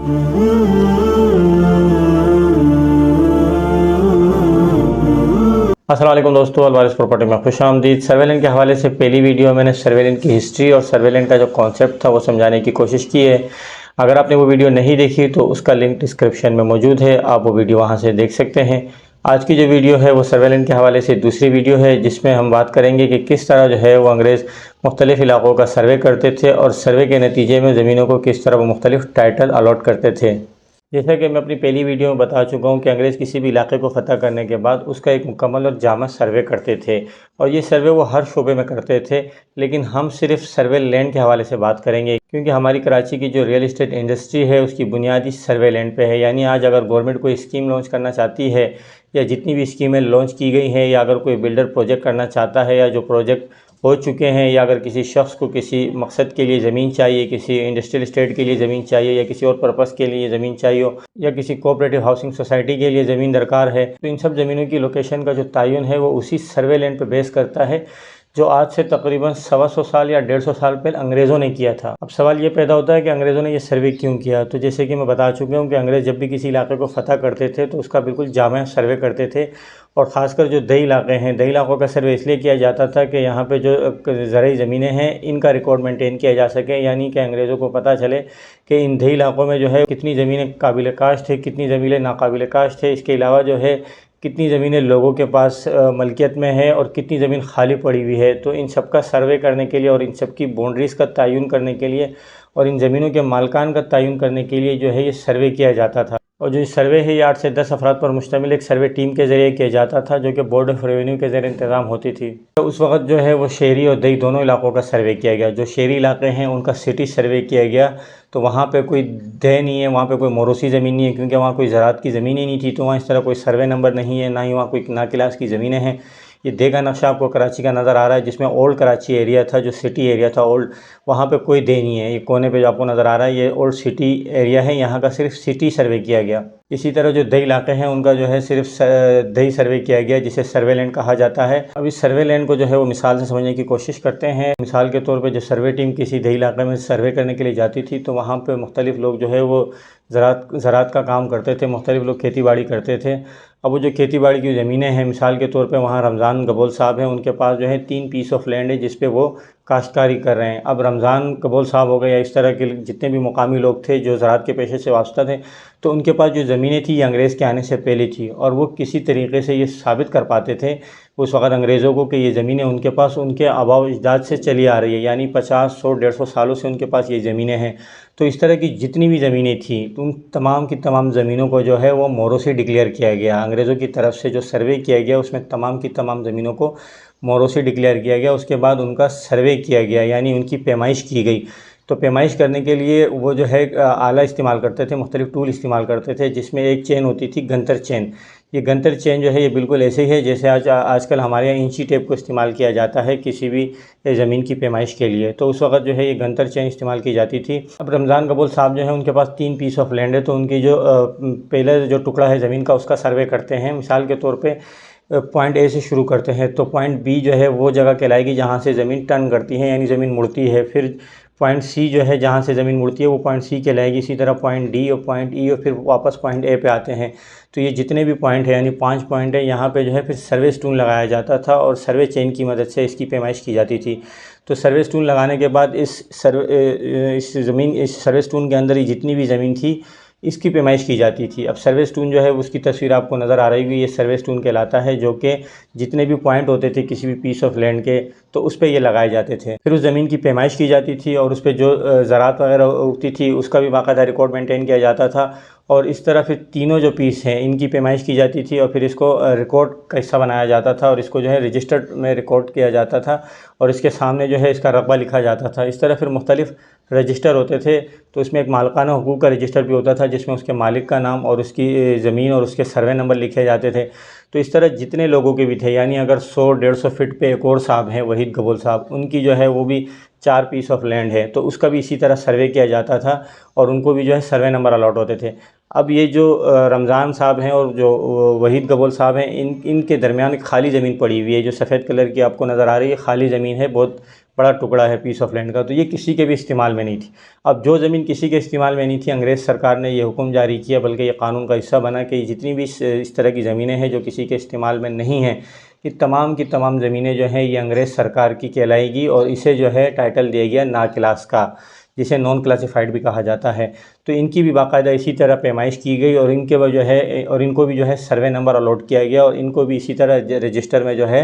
अस्सलाम वालेकुम दोस्तों, अलवारिस प्रॉपर्टी में खुशामदीद। सर्वेलेंट के हवाले से पहली वीडियो मैंने सर्वेलेंट की हिस्ट्री और सर्वेलेंट का जो कॉन्सेप्ट था वो समझाने की कोशिश की है। अगर आपने वो वीडियो नहीं देखी तो उसका लिंक डिस्क्रिप्शन में मौजूद है, आप वो वीडियो वहाँ से देख सकते हैं। आज की जो वीडियो है वो सर्वेलेंट के हवाले से दूसरी वीडियो है, जिसमें हम बात करेंगे कि किस तरह जो है वो अंग्रेज़ मुख्तलिफ़ इलाक़ों का सर्वे करते थे और सर्वे के नतीजे में ज़मीनों को किस तरह वो मुख्तलिफ़ टाइटल अलॉट करते थे। जैसा कि मैं अपनी पहली वीडियो में बता चुका हूँ कि अंग्रेज़ किसी भी इलाके को फ़तह करने के बाद उसका एक मुकम्मल और जामा सर्वे करते थे, और ये सर्वे वो हर शोबे में करते थे। लेकिन हम सिर्फ सर्वे लैंड के हवाले से बात करेंगे, क्योंकि हमारी कराची की जो रियल इस्टेट इंडस्ट्री है उसकी बुनियादी सर्वे लैंड पे है। यानी आज अगर गवर्नमेंट कोई स्कीम लॉन्च करना चाहती है, या जितनी भी स्कीमें लॉन्च की गई हैं, या अगर कोई बिल्डर प्रोजेक्ट करना चाहता है, या जो प्रोजेक्ट हो चुके हैं, या अगर किसी शख्स को किसी मकसद के लिए ज़मीन चाहिए, किसी इंडस्ट्रियल इस्टेट के लिए ज़मीन चाहिए, या किसी और पर्पज़ के लिए ज़मीन चाहिए हो, या किसी कोऑपरेटिव हाउसिंग सोसाइटी के लिए ज़मीन दरकार है, तो इन सब ज़मीनों की लोकेशन का जो तयन है वो उसी सर्वे लैंड पर बेस करता है, जो आज से तकरीबन 125 साल या 150 साल पहले अंग्रेज़ों ने किया था। अब सवाल ये पैदा होता है कि अंग्रेज़ों ने ये सर्वे क्यों किया। तो जैसे कि मैं बता चुका हूँ कि अंग्रेज़ जब भी किसी इलाके को फ़तह करते थे तो उसका बिल्कुल जामा सर्वे करते थे, और ख़ासकर जो दही इलाके हैं, दही इलाकों का सर्वे इसलिए किया जाता था कि यहाँ पे जो ज़रूरी ज़मीनें हैं इनका रिकॉर्ड मेंटेन किया जा सके। यानी कि अंग्रेज़ों को पता चले कि इन दही इलाकों में जो है कितनी ज़मीनें काबिल काश्त थे, कितनी ज़मीनें नाकाबिल काश्त थे। इसके अलावा जो है कितनी ज़मीनें लोगों के पास मलकियत में है और कितनी ज़मीन खाली पड़ी हुई है। तो इन सब का सर्वे करने के लिए और इन सब की बाउंड्रीज़ का तयन करने के लिए और इन ज़मीनों के मालिकान का तयन करने के लिए जो है ये सर्वे किया जाता था। और जो सर्वे है ये 8 से 10 अफराद पर मुश्तमिल एक सर्वे टीम के ज़रिए किया जाता था, जो कि बोर्ड ऑफ रेवेन्यू के ज़रिए इंतज़ाम होती थी। तो उस वक्त जो है वो शहरी और दही दोनों इलाकों का सर्वे किया गया। जो शहरी इलाके हैं उनका सिटी सर्वे किया गया, तो वहाँ पे कोई दह नहीं है, वहाँ पे कोई मोरूसी ज़मीन नहीं है, क्योंकि वहाँ कोई ज़राअत की ज़मीन ही नहीं थी। तो वहाँ इस तरह कोई सर्वे नंबर नहीं है, ना ही वहाँ कोई नाकिलास की ज़मीनें हैं। ये दह का नक्शा आपको कराची का नज़र आ रहा है, जिसमें ओल्ड कराची एरिया था, जो सिटी एरिया था ओल्ड, वहाँ पे कोई दह नहीं है। ये कोने पे जो आपको नज़र आ रहा है ये ओल्ड सिटी एरिया है, यहाँ का सिर्फ सिटी सर्वे किया गया। इसी तरह जो दही इलाके हैं उनका जो है सिर्फ दही सर्वे किया गया, जिसे सर्वे लैंड कहा जाता है। अब इस सर्वे लैंड को जो है वो मिसाल से समझने की कोशिश करते हैं। मिसाल के तौर पे जो सर्वे टीम किसी दही इलाके में सर्वे करने के लिए जाती थी, तो वहाँ पे मुख्तलिफ़ लोग जो है वो ज़राअत का काम करते थे, मुख्तलिफ़ लोग खेती बाड़ी करते थे। अब वो जो खेती बाड़ी की ज़मीनें हैं, मिसाल के तौर पे वहाँ रमज़ान गबोल साहब हैं, उनके पास जो है 3 पीस ऑफ लैंड है जिस पे वो काश्तकारी कर रहे हैं। अब रमज़ान गबोल साहब हो गए या इस तरह के जितने भी मुकामी लोग थे जो ज़राअत के पेशे से वाबस्ता थे, तो उनके पास जो ज़मीनें थी ये अंग्रेज़ के आने से पहले थी, और वो किसी तरीके से ये साबित कर पाते थे उस वक़्त अंग्रेज़ों को कि ये ज़मीनें उनके पास उनके आबाओ अजदाद से चली आ रही है, यानी 50, 100, 150 सालों से उनके पास ये ज़मीनें हैं। तो इस तरह की जितनी भी ज़मीनें थी उन तमाम की तमाम ज़मीनों को जो है वो मोरोसी डिक्लेयर किया गया। अंग्रेज़ों की तरफ से जो सर्वे किया गया उसमें तमाम की तमाम ज़मीनों को मोरोसी डिक्लेयर किया गया। उसके बाद उनका सर्वे किया गया, यानी उनकी पैमाइश की गई। तो पैमाइश करने के लिए वो जो है आला इस्तेमाल करते थे, मुख्तलिफ़ टूल इस्तेमाल करते थे, जिसमें एक चेन होती थी गंतर चेन। ये गंतर चेन जो है ये बिल्कुल ऐसे ही है जैसे आजकल हमारे यहाँ इंची टेप को इस्तेमाल किया जाता है किसी भी ज़मीन की पैमाइश के लिए। तो उस वक्त जो है ये गंतर चेन इस्तेमाल की जाती थी। अब रमज़ान गबोल साहब जो है उनके पास 3 पीस ऑफ लैंड है, तो उनकी जो पहले जो टुकड़ा है ज़मीन का उसका सर्वे करते हैं। मिसाल के तौर पे पॉइंट ए से शुरू करते हैं, तो पॉइंट बी जो है वो जगह कहलाएगी जहाँ से ज़मीन टर्न करती है, यानी ज़मीन मुड़ती है। फिर पॉइंट सी जो है जहाँ से ज़मीन मुड़ती है वो पॉइंट सी कहलाएगी। इसी तरह पॉइंट डी और पॉइंट ई, और फिर वापस पॉइंट ए पे आते हैं। तो ये जितने भी पॉइंट हैं यानी 5 पॉइंट है, यहाँ पे जो है फिर सर्वे स्टोन लगाया जाता था और सर्वे चेन की मदद से इसकी पैमाइश की जाती थी। तो सर्वे स्टोन लगाने के बाद इस सर्वे स्टोन के अंदर ही जितनी भी ज़मीन थी इसकी पैमाइश की जाती थी। अब सर्वे स्टोन जो है उसकी तस्वीर आपको नज़र आ रही होगी, ये सर्वे स्टोन कहलाता है, जो कि जितने भी पॉइंट होते थे किसी भी पीस ऑफ लैंड के, तो उस पर ये लगाए जाते थे। फिर उस ज़मीन की पैमाइश की जाती थी और उस पर जो ज़राअत वगैरह उगती थी उसका भी बाकायदा रिकॉर्ड मेंटेन किया जाता था। और इस तरह फिर तीनों जो पीस हैं इनकी पैमाइश की जाती थी और फिर इसको रिकॉर्ड का हिस्सा बनाया जाता था और इसको जो है रजिस्टर्ड में रिकॉर्ड किया जाता था और इसके सामने जो है इसका रकबा लिखा जाता था। इस तरह फिर मुख्तलिफ़ रजिस्टर होते थे, तो इसमें एक मालिकाना हुकूक का रजिस्टर भी होता था जिसमें उसके मालिक का नाम और उसकी ज़मीन और उसके सर्वे नंबर लिखे जाते थे। तो इस तरह जितने लोगों के भी थे, यानी अगर 100-150 फीट पे एक और साहब हैं वहीद गबोल साहब, उनकी जो है वो भी 4 पीस ऑफ लैंड है, तो उसका भी इसी तरह सर्वे किया जाता था और उनको भी जो है सर्वे नंबर अलॉट होते थे। अब ये जो रमज़ान साहब हैं और जो वहीद गबोल साहब हैं, इनके दरमियान एक खाली ज़मीन पड़ी हुई है जो सफ़ेद कलर की आपको नज़र आ रही है, खाली ज़मीन है, बहुत बड़ा टुकड़ा है पीस ऑफ लैंड का, तो ये किसी के भी इस्तेमाल में नहीं थी। अब जो ज़मीन किसी के इस्तेमाल में नहीं थी, अंग्रेज़ सरकार ने ये हुक्म जारी किया, बल्कि ये कानून का हिस्सा बना कि जितनी भी इस तरह की ज़मीनें हैं जो किसी के इस्तेमाल में नहीं हैं, कि तमाम की तमाम ज़मीनें जो हैं ये अंग्रेज़ सरकार की कहलाएगी, और इसे जो है टाइटल दिया गया ना क्लास का, जिसे नॉन क्लासिफाइड भी कहा जाता है। तो इनकी भी बाकायदा इसी तरह पैमाइश की गई, और इनके वो जो है, और इनको भी जो है सर्वे नंबर अलॉट किया गया, और इनको भी इसी तरह रजिस्टर में जो है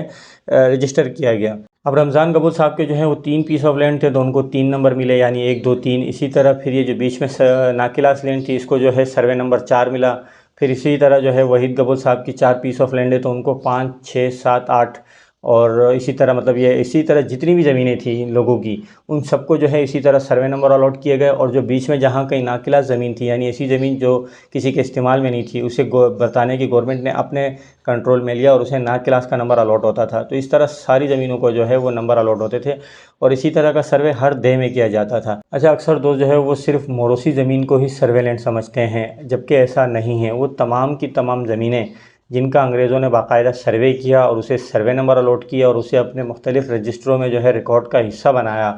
रजिस्टर किया गया। अब रमज़ान कबूल साहब के जो है वो 3 पीस ऑफ लैंड थे, तो उनको 3 नंबर मिले, यानी 1 2 3। इसी तरह फिर ये जो बीच में नाकिलास लैंड थी, इसको जो है सर्वे नंबर 4 मिला। फिर इसी तरह जो है वहीद कबूल साहब की 4 पीस ऑफ लैंड है, तो उनको 5 6 7 8, और इसी तरह मतलब ये इसी तरह जितनी भी ज़मीनें थी इन लोगों की, उन सबको जो है इसी तरह सर्वे नंबर अलॉट किए गए। और जो बीच में जहाँ कहीं नाकिला ज़मीन थी, यानी ऐसी ज़मीन जो किसी के इस्तेमाल में नहीं थी, उसे बरतानिया की गवर्नमेंट ने अपने कंट्रोल में लिया, और उसे ना क्लास का नंबर अलॉट होता था। तो इस तरह सारी ज़मीनों को जो है वो नंबर अलॉट होते थे, और इसी तरह का सर्वे हर देह में किया जाता था। अच्छा, अक्सर दोस्त जो है वो सिर्फ मोरोसी ज़मीन को ही सर्वे लैंड समझते हैं, जबकि ऐसा नहीं है। वो तमाम की तमाम ज़मीनें जिनका अंग्रेज़ों ने बाकायदा सर्वे किया और उसे सर्वे नंबर अलॉट किया, और उसे अपने मुख्तलिफ़ रजिस्टरों में जो है रिकॉर्ड का हिस्सा बनाया,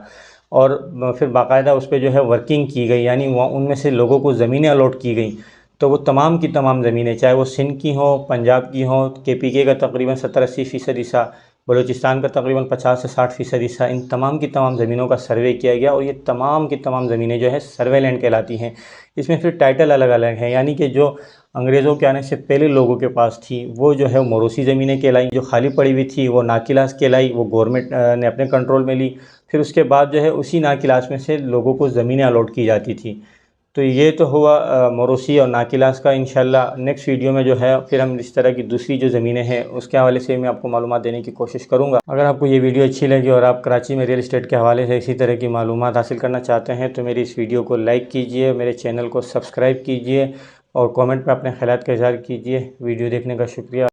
और फिर बाकायदा उस पर जो है वर्किंग की गई, यानी वहाँ उनमें से लोगों को ज़मीनें अलॉट की गई। तो वो तमाम की तमाम ज़मीनें, चाहे वो सिंध की हों, पंजाब की हों, KPK का तकरीबन 70-80% हिस्सा, बलूचिस्तान का तकरीबन 50 से 60% हिस्सा, इन तमाम की तमाम ज़मीनों का सर्वे किया गया, और ये तमाम की तमाम ज़मीनें जो है सर्वे लैंड कहलाती हैं। इसमें फिर टाइटल अलग अलग हैं, यानी कि जो अंग्रेज़ों के आने से पहले लोगों के पास थी, वो जो है मोरोसी ज़मीनें कहलाई, जो खाली पड़ी हुई थी वो नाकिलास कहलाई, वो गवर्नमेंट ने अपने कंट्रोल में ली। फिर उसके बाद जो है उसी नाकिलास में से लोगों को ज़मीनें अलॉट की जाती थी। तो ये तो हुआ मोरोसी और नाकिलास का। इंशाल्लाह नेक्स्ट वीडियो में जो है फिर हम इस तरह की दूसरी जो ज़मीनें हैं उसके हवाले से मैं आपको मालूमात देने की कोशिश करूँगा। अगर आपको ये वीडियो अच्छी लगी और आप कराची में रियल इस्टेट के हवाले से इसी तरह की मालूमात हासिल करना चाहते हैं, तो मेरी इस वीडियो को लाइक कीजिए, मेरे चैनल को सब्सक्राइब कीजिए, और कमेंट में अपने ख्यालात का इज़हार कीजिए। वीडियो देखने का शुक्रिया।